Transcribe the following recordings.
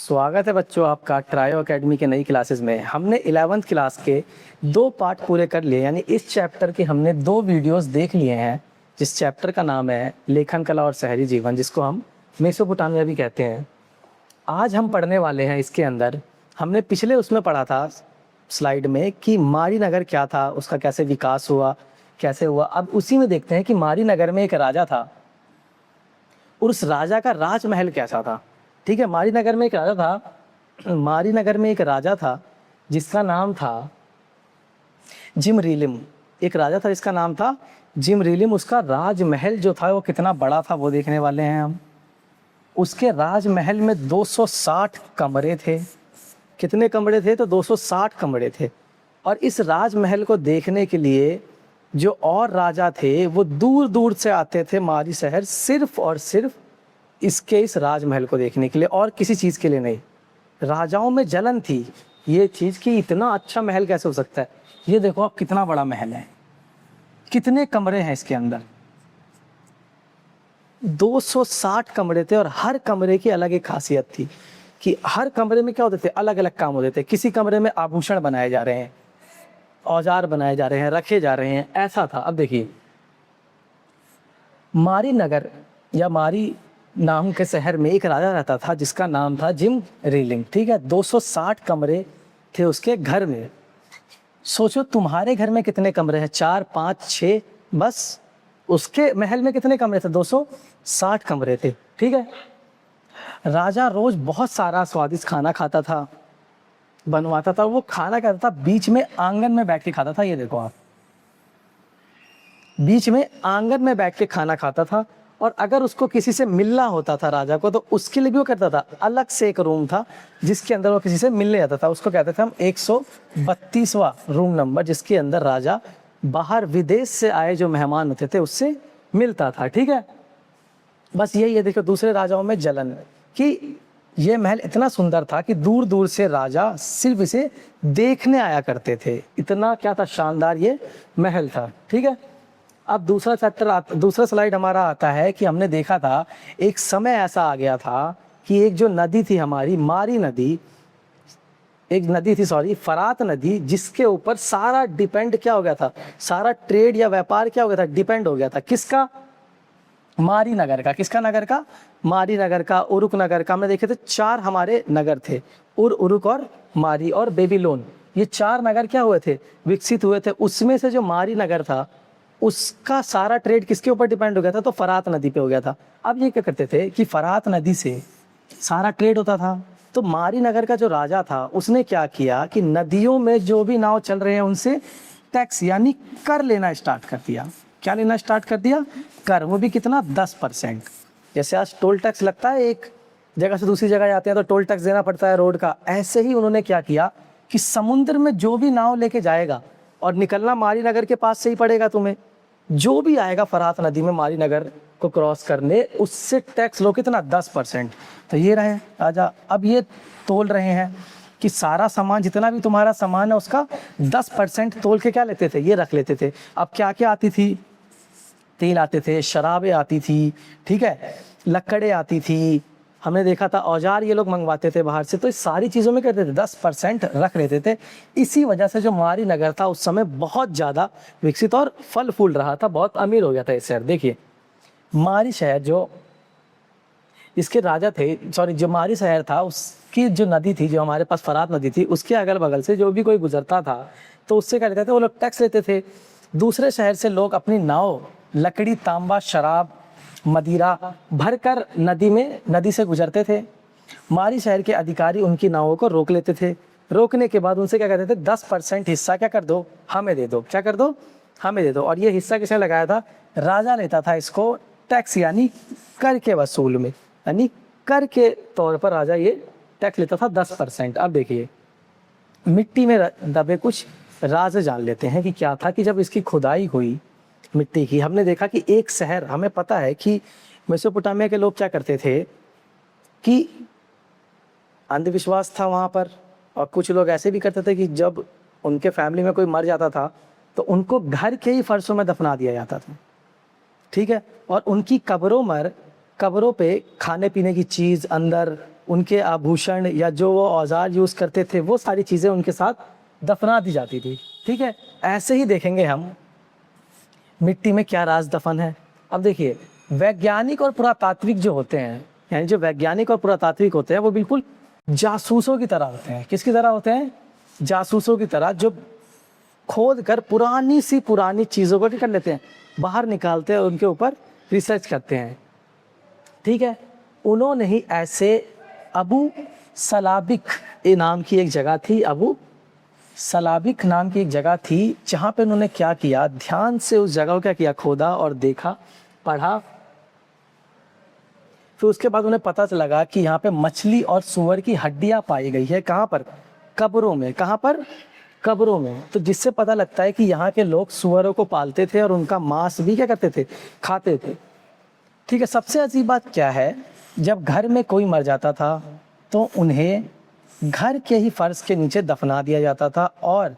स्वागत है बच्चों आपका ट्रायो एकेडमी के नई क्लासेस में। हमने 11th क्लास के 2 पार्ट पूरे कर लिए, यानी इस चैप्टर के हमने 2 वीडियोस देख लिए हैं, जिस चैप्टर का नाम है लेखन कला और शहरी जीवन, जिसको हम मेसोपोटामिया भी कहते हैं। आज हम पढ़ने वाले हैं इसके अंदर, हमने पिछले उसमें पढ़ा था स्लाइड में कि मारी नगर क्या था, उसका कैसे विकास हुआ, कैसे हुआ। अब उसी में देखते हैं कि मारी नगर में एक राजा था और उस राजा का राजमहल कैसा था। ठीक है, मारी नगर में एक राजा था, मारी नगर में एक राजा था जिसका नाम था जिमरीलिम। एक राजा था जिसका नाम था जिमरीलिम। उसका राजमहल जो था वो कितना बड़ा था वो देखने वाले हैं हम। उसके राजमहल में 260 कमरे थे। कितने कमरे थे? तो 260 कमरे थे। और इस राजमहल को देखने के लिए जो और राजा थे वो दूर दूर से आते थे मारी शहर, सिर्फ और सिर्फ इस राजमहल को देखने के लिए, और किसी चीज़ के लिए नहीं। राजाओं में जलन थी ये चीज़ कि इतना अच्छा महल कैसे हो सकता है। ये देखो आप, कितना बड़ा महल है, कितने कमरे हैं इसके अंदर। 260 कमरे थे और हर कमरे की अलग एक खासियत थी कि हर कमरे में क्या होते थे, अलग अलग काम होते थे। किसी कमरे में आभूषण बनाए जा रहे हैं, औजार बनाए जा रहे हैं, रखे जा रहे हैं, ऐसा था। अब देखिए, मारी नगर या मारी नाम के शहर में एक राजा रहता था जिसका नाम था जिम रीलिंग। ठीक है, 260 कमरे थे उसके घर में। सोचो तुम्हारे घर में कितने कमरे हैं? 4, 5, 6 बस। उसके महल में कितने कमरे थे? 260 कमरे थे। ठीक है, राजा रोज बहुत सारा स्वादिष्ट खाना खाता था, बनवाता था। वो खाना खाता था, बीच में आंगन में बैठ के खाता था। ये देखो आप, बीच में आंगन में बैठ के खाना खाता था। और अगर उसको किसी से मिलना होता था राजा को, तो उसके लिए भी वो करता था, अलग से एक रूम था जिसके अंदर वो किसी से मिलने जाता था। उसको कहते थे हम 132वां रूम नंबर, जिसके अंदर राजा बाहर विदेश से आए जो मेहमान होते थे उससे मिलता था। ठीक है, बस यही है। देखो, दूसरे राजाओं में जलन कि ये महल इतना सुंदर था कि दूर दूर से राजा सिर्फ इसे देखने आया करते थे। इतना क्या था, शानदार ये महल था। ठीक है, अब दूसरा स्लाइड हमारा आता है कि हमने देखा था एक समय ऐसा आ गया था कि एक जो नदी थी हमारी मारी नदी, एक नदी थी फरात नदी, जिसके ऊपर सारा डिपेंड क्या हो गया था, सारा ट्रेड या व्यापार क्या हो गया था, डिपेंड हो गया था। किसका? मारी नगर का। किसका नगर का? मारी नगर का, उरुक नगर का। हमने देखे थे 4 हमारे नगर थे, उरुक और मारी और बेबीलोन। ये 4 नगर क्या हुए थे, विकसित हुए थे। उसमें से जो मारी नगर था उसका सारा ट्रेड किसके ऊपर डिपेंड हो गया था? तो फरात नदी पे हो गया था। अब ये क्या करते थे कि फरात नदी से सारा ट्रेड होता था। तो मारी नगर का जो राजा था उसने क्या किया कि नदियों में जो भी नाव चल रहे हैं उनसे टैक्स यानी कर लेना स्टार्ट कर दिया। क्या लेना स्टार्ट कर दिया? कर। वो भी कितना? 10%। जैसे आज टोल टैक्स लगता है, एक जगह से दूसरी जगह जाते हैं तो टोल टैक्स देना पड़ता है रोड का, ऐसे ही उन्होंने क्या किया कि समुद्र में जो भी नाव लेके जाएगा, और निकलना मारी नगर के पास से ही पड़ेगा तुम्हें, जो भी आएगा फरात नदी में मारी नगर को क्रॉस करने, उससे टैक्स लो। कितना? 10%। तो ये रहे राजा। अब ये तोल रहे हैं कि सारा सामान, जितना भी तुम्हारा सामान है उसका 10% तोल के क्या लेते थे, ये रख लेते थे। अब क्या क्या आती थी? तेल आते थे, शराबें आती थी, ठीक है, लकड़े आती थी, हमने देखा था औजार ये लोग मंगवाते थे बाहर से। तो इस सारी चीज़ों में करते थे 10% रख लेते थे। इसी वजह से जो मारी नगर था उस समय बहुत ज़्यादा विकसित और फल फूल रहा था, बहुत अमीर हो गया था ये शहर। देखिए, मारी शहर जो इसके राजा थे, जो मारी शहर था उसकी जो नदी थी, जो हमारे पास फरात नदी थी, उसके अगल बगल से जो भी कोई गुजरता था तो उससे क्या लेते थे, वो लोग टैक्स लेते थे। दूसरे शहर से लोग अपनी नाव, लकड़ी, तांबा, शराब, मदिरा भरकर नदी से गुजरते थे। मारी शहर के अधिकारी उनकी नावों को रोक लेते थे। रोकने के बाद उनसे क्या कहते थे, 10% हिस्सा क्या कर दो, हमें दे दो। क्या कर दो? हमें दे दो। और ये हिस्सा किसने लगाया था? राजा लेता था इसको टैक्स यानी कर के वसूल में, यानी कर के तौर पर राजा ये टैक्स लेता था 10%। अब देखिए, मिट्टी में दबे कुछ राज जान लेते हैं कि क्या था। कि जब इसकी खुदाई हुई मिट्टी की, हमने देखा कि एक शहर, हमें पता है कि मेसोपोटामिया के लोग क्या करते थे कि अंधविश्वास था वहाँ पर, और कुछ लोग ऐसे भी करते थे कि जब उनके फैमिली में कोई मर जाता था तो उनको घर के ही फर्शों में दफना दिया जाता था। ठीक है, और उनकी कब्रों पे खाने पीने की चीज़ अंदर उनके आभूषण या जो वो औजार यूज़ करते थे वो सारी चीज़ें उनके साथ दफना दी जाती थी। ठीक है, ऐसे ही देखेंगे हम मिट्टी में क्या राज दफन है। अब देखिए, वैज्ञानिक और पुरातात्विक जो होते हैं, यानी जो वैज्ञानिक और पुरातात्विक होते हैं वो बिल्कुल जासूसों की तरह होते हैं। किसकी तरह होते हैं? जासूसों की तरह, जो खोद कर पुरानी चीज़ों को क्या कर लेते हैं, बाहर निकालते हैं और उनके ऊपर रिसर्च करते हैं। ठीक है, उन्होंने ही ऐसे अबू सलाबिक नाम की एक जगह थी, अबू सलाबिक नाम की एक जगह थी, जहाँ पे उन्होंने क्या किया, ध्यान से उस जगह को क्या किया, खोदा और देखा, पढ़ा। फिर उसके बाद उन्हें पता लगा कि यहाँ पे मछली और सूअर की हड्डियाँ पाई गई है। कहाँ पर? कब्रों में। कहाँ पर? कब्रों में। तो जिससे पता लगता है कि यहाँ के लोग सूअरों को पालते थे और उनका मांस भी क्या करते थे, खाते थे। ठीक है, सबसे अजीब बात क्या है, जब घर में कोई मर जाता था तो उन्हें घर के ही फर्श के नीचे दफना दिया जाता था और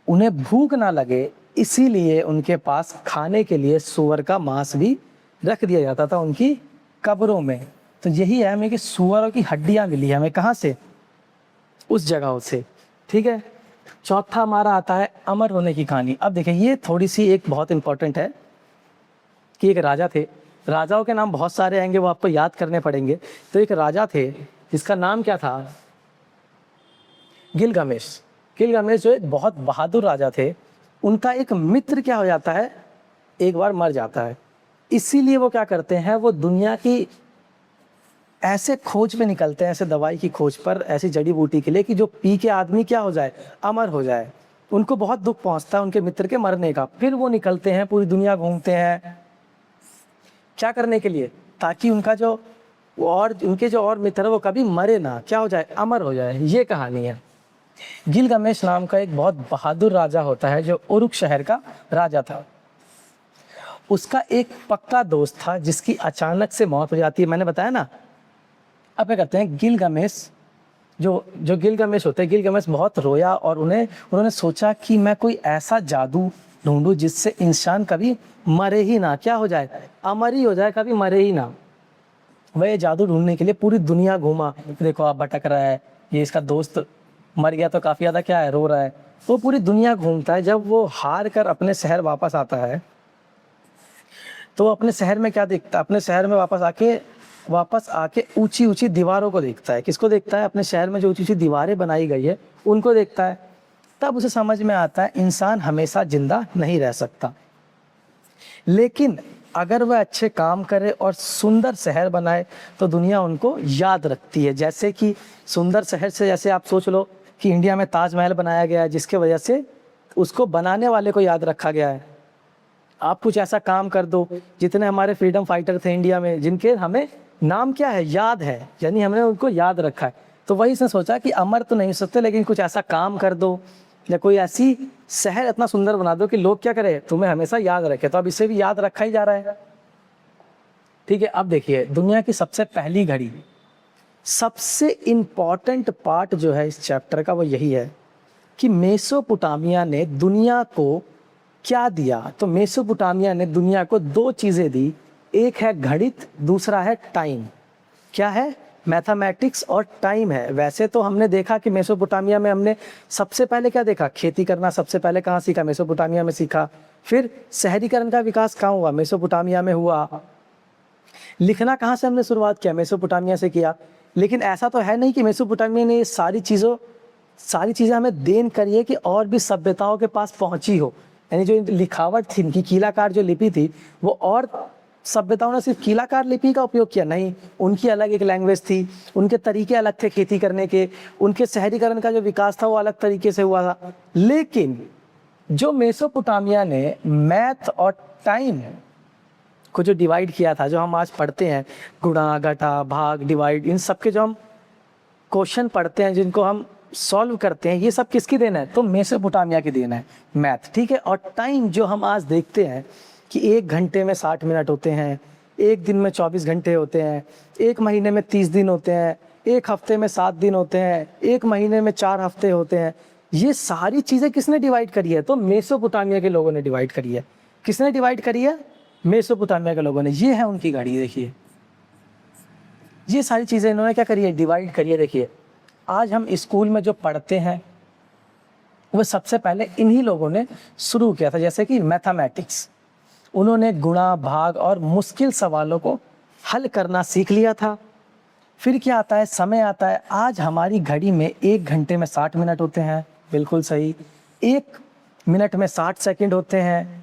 उन्हें भूख ना लगे इसीलिए उनके पास खाने के लिए सूअर का मांस भी रख दिया जाता था उनकी कब्रों में। तो यही है हमें कि सूअरों की हड्डियां मिली हमें कहाँ से? उस जगहों से। ठीक है, चौथा हमारा आता है अमर होने की कहानी। अब देखिए, ये थोड़ी सी एक बहुत इंपॉर्टेंट है कि एक राजा थे, राजाओं के नाम बहुत सारे आएंगे, वो आपको याद करने पड़ेंगे। तो एक राजा थे जिसका नाम क्या था? गिलगामेश। गिलगामेश जो एक बहुत बहादुर राजा थे, उनका एक मित्र क्या हो जाता है, एक बार मर जाता है। इसीलिए वो क्या करते हैं, वो दुनिया की ऐसे खोज पे निकलते हैं, ऐसे दवाई की खोज पर, ऐसी जड़ी बूटी के लिए कि जो पी के आदमी क्या हो जाए, अमर हो जाए। उनको बहुत दुख पहुंचता है उनके मित्र के मरने का। फिर वो निकलते हैं, पूरी दुनिया घूमते हैं, क्या करने के लिए, ताकि उनका जो उनके जो और मित्र है वो कभी मरे ना, क्या हो जाए, अमर हो जाए। ये कहानी है। गिलगामेश नाम का एक बहुत बहादुर राजा होता है जो उरुक शहर का राजा था। उसका एक पक्का दोस्त था जिसकी अचानक से मौत हो जाती है, मैंने बताया ना। अब क्या करते हैं, गिलगामेश जो गिलगामेश होते हैं, गिलगामेश बहुत रोया और उन्होंने सोचा कि मैं कोई ऐसा जादू ढूंढूं जिससे इंसान कभी मरे ही ना, क्या हो जाए, अमर ही हो जाए, कभी मरे ही ना। वह ये जादू ढूंढने के लिए पूरी दुनिया घूमा। देखो आप भटक रहा है, ये इसका दोस्त मर गया तो काफी ज्यादा क्या है, रो रहा है। वो पूरी दुनिया घूमता है। जब वो हार कर अपने शहर वापस आता है तो अपने शहर में क्या देखता है, अपने शहर में वापस आके ऊंची ऊंची दीवारों को देखता है। किसको देखता है? अपने शहर में जो ऊंची ऊंची दीवारें बनाई गई है उनको देखता है। तब उसे समझ में आता है इंसान हमेशा जिंदा नहीं रह सकता, लेकिन अगर वह अच्छे काम करे और सुंदर शहर बनाए तो दुनिया उनको याद रखती है। जैसे कि सुंदर शहर से, जैसे आप सोच लो कि इंडिया में ताजमहल बनाया गया है, जिसके वजह से उसको बनाने वाले को याद रखा गया है। आप कुछ ऐसा काम कर दो, जितने हमारे फ्रीडम फाइटर थे इंडिया में, जिनके हमें नाम क्या है, याद है, यानी हमने उनको याद रखा है। तो वही इसने सोचा कि अमर तो नहीं हो सकते, लेकिन कुछ ऐसा काम कर दो या कोई ऐसी शहर इतना सुंदर बना दो कि लोग क्या करें, तुम्हें हमेशा याद रखे। तो अब इसे भी याद रखा ही जा रहा है। ठीक है, अब देखिए, दुनिया की सबसे पहली घड़ी, सबसे इंपॉर्टेंट पार्ट जो है इस चैप्टर का वो यही है कि मेसोपोटामिया ने दुनिया को क्या दिया। तो मेसोपोटामिया ने दुनिया को दो चीजें दी, एक है गणित, दूसरा है टाइम। क्या है? मैथमेटिक्स और टाइम है। वैसे तो हमने देखा कि मेसोपोटामिया में हमने सबसे पहले क्या देखा, खेती करना सबसे पहले कहाँ सीखा, मेसोपोटामिया में सीखा। फिर शहरीकरण का विकास कहाँ हुआ, मेसोपोटामिया में हुआ। लिखना कहाँ से हमने शुरुआत किया, मेसोपोटामिया से किया। लेकिन ऐसा तो है नहीं कि मेसोपोटामिया ने ये सारी चीज़ें हमें देन करी है कि और भी सभ्यताओं के पास पहुंची हो। यानी जो लिखावट थी, इनकी कीलाकार जो लिपि थी, वो और सभ्यताओं ने सिर्फ कीलाकार लिपि का उपयोग किया नहीं, उनकी अलग एक लैंग्वेज थी, उनके तरीके अलग थे खेती करने के, उनके शहरीकरण का जो विकास था वो अलग तरीके से हुआ था। लेकिन जो मेसोपोटामिया ने मैथ और टाइम को जो डिवाइड किया था, जो हम आज पढ़ते हैं, गुणा, घटा, भाग, डिवाइड, इन सब के जो हम क्वेश्चन पढ़ते हैं, जिनको हम सॉल्व करते हैं, ये सब किसकी देन है? तो मेसोपोटामिया की देन है, मैथ। ठीक है, और टाइम जो हम आज देखते हैं कि 1 घंटे में 60 मिनट होते हैं, 1 दिन में 24 घंटे होते हैं, 1 महीने में 30 दिन होते हैं, 1 हफ्ते में 7 दिन होते हैं, 1 महीने में 4 हफ्ते होते हैं। ये सारी चीज़ें किसने डिवाइड करी है? तो मेसोपोटामिया के लोगों ने डिवाइड करी है। किसने डिवाइड करी है? मेसोपोटामिया के लोगों ने। ये है उनकी घड़ी, देखिए ये सारी चीज़ें इन्होंने क्या करी है, डिवाइड करिए। देखिए आज हम स्कूल में जो पढ़ते हैं वो सबसे पहले इन्हीं लोगों ने शुरू किया था। जैसे कि मैथमेटिक्स, उन्होंने गुणा भाग और मुश्किल सवालों को हल करना सीख लिया था। फिर क्या आता है, समय आता है। आज हमारी घड़ी में 1 घंटे में 60 मिनट होते हैं, बिल्कुल सही। 1 मिनट में 60 सेकंड होते हैं।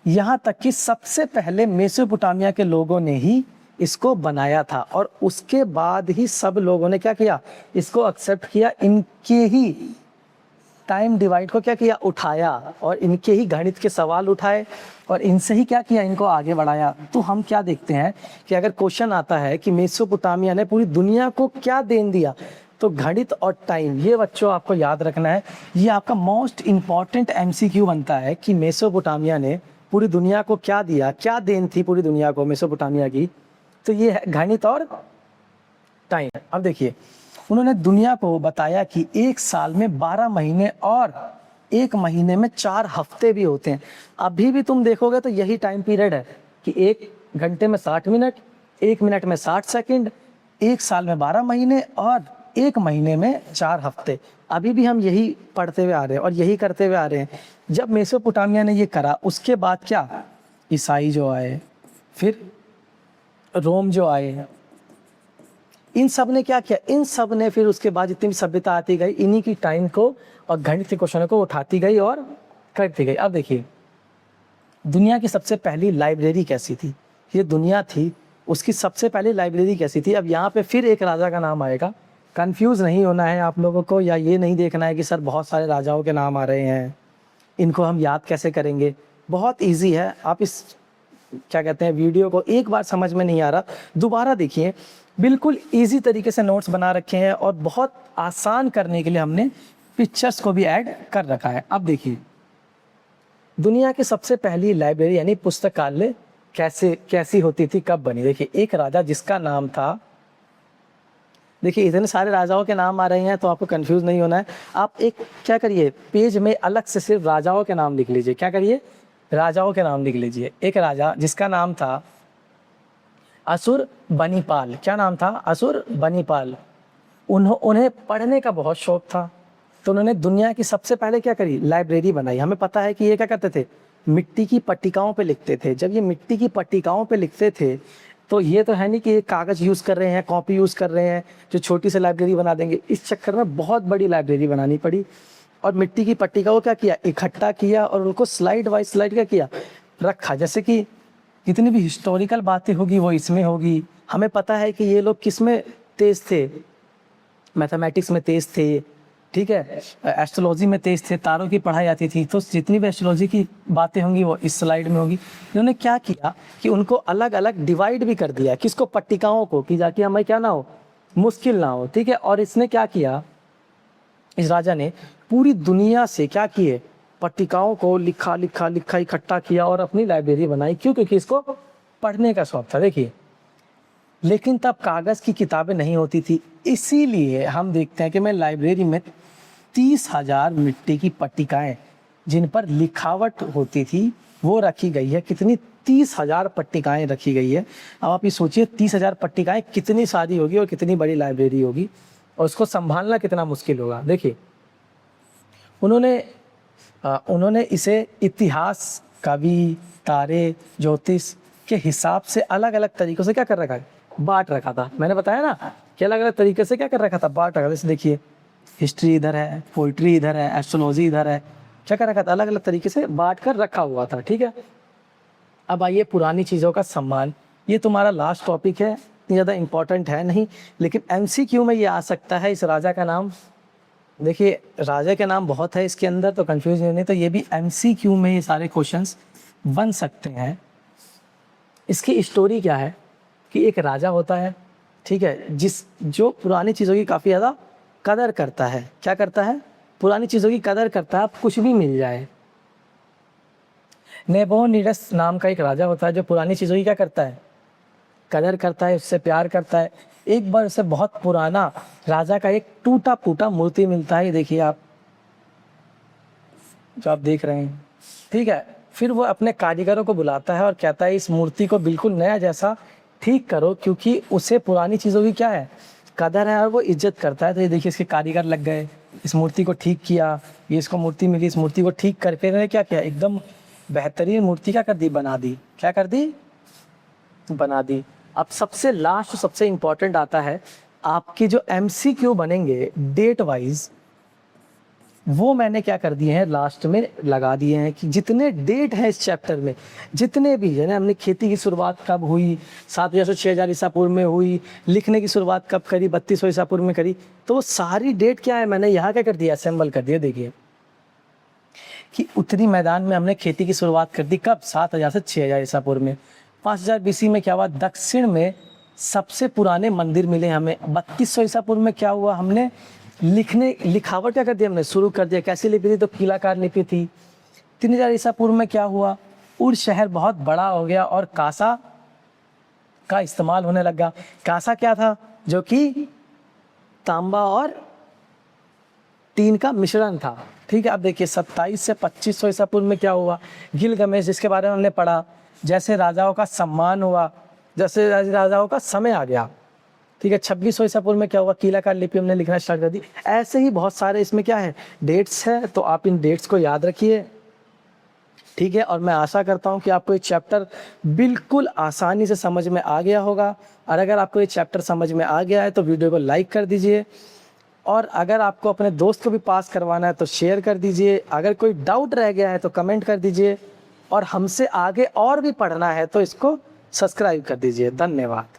यहाँ तक कि सबसे पहले मेसोपोटामिया के लोगों ने ही इसको बनाया था और उसके बाद ही सब लोगों ने क्या किया, इसको एक्सेप्ट किया। इनके ही टाइम डिवाइड को क्या किया, उठाया, और इनके ही गणित के सवाल उठाए और इनसे ही क्या किया, इनको आगे बढ़ाया। तो हम क्या देखते हैं कि अगर क्वेश्चन आता है कि मेसोपोटामिया ने पूरी दुनिया को क्या देन दिया, तो गणित और टाइम, ये बच्चों आपको याद रखना है। ये आपका मोस्ट इम्पॉर्टेंट एमसीक्यू बनता है कि मेसोपोटामिया ने पूरी दुनिया को क्या दिया, क्या देन थी पूरी दुनिया को मेसोपोटामिया की। तो ये है गणित और टाइम। अब देखिए उन्होंने दुनिया को बताया कि एक साल में 12 महीने और एक महीने में 4 हफ्ते भी होते हैं। अभी भी तुम देखोगे तो यही टाइम पीरियड है कि 1 घंटे में 60 मिनट, 1 मिनट में 60 सेकंड, एक साल में 12 महीने और एक महीने में 4 हफ्ते। अभी भी हम यही पढ़ते हुए आ रहे हैं और यही करते हुए आ रहे हैं। जब मेसोपोटामिया ने ये करा, उसके बाद क्या, ईसाई जो आए, फिर रोम जो आए, इन सब ने क्या किया, इन सब ने फिर उसके बाद जितनी भी सभ्यता आती गई, इन्हीं की टाइम को और गणित के क्वेश्चनों को उठाती गई और करती गई। अब देखिए दुनिया की सबसे पहली लाइब्रेरी कैसी थी, ये दुनिया थी, उसकी सबसे पहली लाइब्रेरी कैसी थी। अब यहाँ पे फिर एक राजा का नाम आएगा, कंफ्यूज नहीं होना है आप लोगों को, या ये नहीं देखना है कि सर बहुत सारे राजाओं के नाम आ रहे हैं, इनको हम याद कैसे करेंगे। बहुत ईजी है, आप इस क्या कहते हैं वीडियो को एक बार समझ में नहीं आ रहा दोबारा देखिए, बिल्कुल इजी तरीके से नोट्स बना रखे हैं और बहुत आसान करने के लिए हमने पिक्चर्स को भी ऐड कर रखा है। अब देखिए दुनिया की सबसे पहली लाइब्रेरी यानी पुस्तकालय कैसी होती थी, कब बनी। देखिए एक राजा जिसका नाम था, देखिए इतने सारे राजाओं के नाम आ रहे हैं तो आपको कंफ्यूज नहीं होना है। आप एक क्या करिए, पेज में अलग से सिर्फ राजाओं के नाम लिख लीजिए। क्या करिए, राजाओं के नाम लिख लीजिए। एक राजा जिसका नाम था असुरबनीपाल। क्या नाम था, असुरबनीपाल। उन्हें पढ़ने का बहुत शौक था, तो उन्होंने दुनिया की सबसे पहले क्या करी, लाइब्रेरी बनाई। हमें पता है कि ये क्या करते थे, मिट्टी की पट्टिकाओं पे लिखते थे। जब ये मिट्टी की पट्टिकाओं पे लिखते थे तो ये तो है नहीं कि ये कागज़ यूज़ कर रहे हैं, कॉपी यूज़ कर रहे हैं जो छोटी सी लाइब्रेरी बना देंगे। इस चक्कर में बहुत बड़ी लाइब्रेरी बनानी पड़ी और मिट्टी की पट्टिका को क्या किया, इकट्ठा किया और उनको स्लाइड बाय स्लाइड क्या किया, रखा। जैसे कि जितनी भी हिस्टोरिकल बातें होगी वो इसमें होगी। हमें पता है कि ये लोग किस में तेज थे, मैथमेटिक्स में तेज थे, ठीक है, एस्ट्रोलॉजी में तेज थे, तारों की पढ़ाई आती थी। तो जितनी भी एस्ट्रोलॉजी की बातें होंगी वो इस स्लाइड में होगी। इन्होंने क्या किया कि उनको अलग अलग डिवाइड भी कर दिया, किसको, पट्टिकाओं को, कि जाके हमें क्या ना हो, मुश्किल ना हो, ठीक है। और इसने क्या किया, इस राजा ने पूरी दुनिया से क्या किए, पट्टिकाओं को लिखा लिखा लिखा इकट्ठा किया और अपनी लाइब्रेरी बनाई। क्यों, क्योंकि इसको पढ़ने का शौक था। देखिए लेकिन तब कागज़ की किताबें नहीं होती थी, इसीलिए हम देखते हैं कि मैं लाइब्रेरी में 30,000 मिट्टी की पट्टिकाएं जिन पर लिखावट होती थी वो रखी गई है। कितनी, 30,000 पट्टिकाएं रखी गई है। अब आप ये सोचिए 30,000 पट्टिकाएं कितनी सारी होगी और कितनी बड़ी लाइब्रेरी होगी और उसको संभालना कितना मुश्किल होगा। देखिए उन्होंने इसे इतिहास, कवि, तारे, ज्योतिष के हिसाब से अलग अलग तरीकों से क्या कर रखा है, बांट रखा था। मैंने बताया ना कि अलग अलग तरीके से क्या कर रखा था, बांट रखा था। जैसे देखिए हिस्ट्री इधर है, पोइट्री इधर है, एस्ट्रोलॉजी इधर है, क्या कर रखा था, अलग अलग तरीके से बांट कर रखा हुआ था, ठीक है। अब आइए पुरानी चीज़ों का सम्मान। ये तुम्हारा लास्ट टॉपिक है, इतनी ज़्यादा इंपॉर्टेंट है नहीं, लेकिन एमसीक्यू में ये आ सकता है। इस राजा का नाम, देखिए राजा के नाम बहुत है इसके अंदर, तो कंफ्यूज नहीं, तो ये भी एमसीक्यू में ये सारे क्वेश्चंस बन सकते हैं। इसकी स्टोरी क्या है कि एक राजा होता है, ठीक है, जो पुरानी चीज़ों की काफ़ी ज़्यादा कदर करता है। क्या करता है, पुरानी चीज़ों की कदर करता है, अब कुछ भी मिल जाए। नेबोनिडस नाम का एक राजा होता है जो पुरानी चीज़ों की क्या करता है, कदर करता है, उससे प्यार करता है। एक बार उसे बहुत पुराना राजा का एक टूटा फूटा मूर्ति मिलता है, देखिए आप जो आप देख रहे हैं, ठीक है। फिर वो अपने कारीगरों को बुलाता है और कहता है इस मूर्ति को बिल्कुल नया जैसा ठीक करो, क्योंकि उसे पुरानी चीज़ों की क्या है, कदर है और वो इज्जत करता है। तो ये देखिए इसके कारीगर लग गए, इस मूर्ति को ठीक किया, ये इसको मूर्ति मिली, इस मूर्ति को ठीक कर, फिर इन्होंने क्या किया, एकदम बेहतरीन मूर्ति क्या कर दी, बना दी। क्या कर दी, बना दी। अब सबसे लास्ट, सबसे इम्पोर्टेंट आता है, आपके जो MCQ बनेंगे डेट वाइज, वो मैंने क्या कर दिए हैं, लास्ट में लगा दिए हैं कि जितने डेट हैं इस चैप्टर में, जितने भी है ना, हमने खेती की शुरुआत कब हुई, 7000 से 6000 ईसा पूर्व में हुई, लिखने की शुरुआत कब करी, 3200 ईसा पूर्व में करी, तो वो सारी डेट क्या है, मैंने यहाँ क्या कर दिया, असेंबल कर दिया। देखिए कि उत्तरी मैदान में हमने खेती की शुरुआत कर दी कब, 7000 से 6000 ईसा पूर्व में। 5000 BC में क्या हुआ, दक्षिण में सबसे पुराने मंदिर मिले हमें। 3200 ईसा पूर्व में क्या हुआ, हमने लिखावट क्या कर दी, हमने शुरू कर दिया। कैसी लिपि थी, तो कीलाकार लिपि थी। 3000 ईसा पूर्व में क्या हुआ, उर शहर बहुत बड़ा हो गया और कासा का इस्तेमाल होने लगा। कासा क्या था, जो कि तांबा और टीन का मिश्रण था। ठीक है, अब देखिए 27 से 2500 ईसा पूर्व में क्या हुआ, गिलगमेश, जिसके बारे में हमने पढ़ा, जैसे राजाओं का सम्मान हुआ, जैसे राजाओं का समय आ गया। ठीक है, 2600 ईसा पूर्व में क्या हुआ, कीलाकार लिपि हमने लिखना स्टार्ट कर दी। ऐसे ही बहुत सारे इसमें क्या है, डेट्स है, तो आप इन डेट्स को याद रखिए। ठीक है, और मैं आशा करता हूँ कि आपको ये चैप्टर बिल्कुल आसानी से समझ में आ गया होगा। और अगर आपको ये चैप्टर समझ में आ गया है तो वीडियो को लाइक कर दीजिए, और अगर आपको अपने दोस्त को भी पास करवाना है तो शेयर कर दीजिए। अगर कोई डाउट रह गया है तो कमेंट कर दीजिए, और हमसे आगे और भी पढ़ना है तो इसको सब्सक्राइब कर दीजिए। धन्यवाद।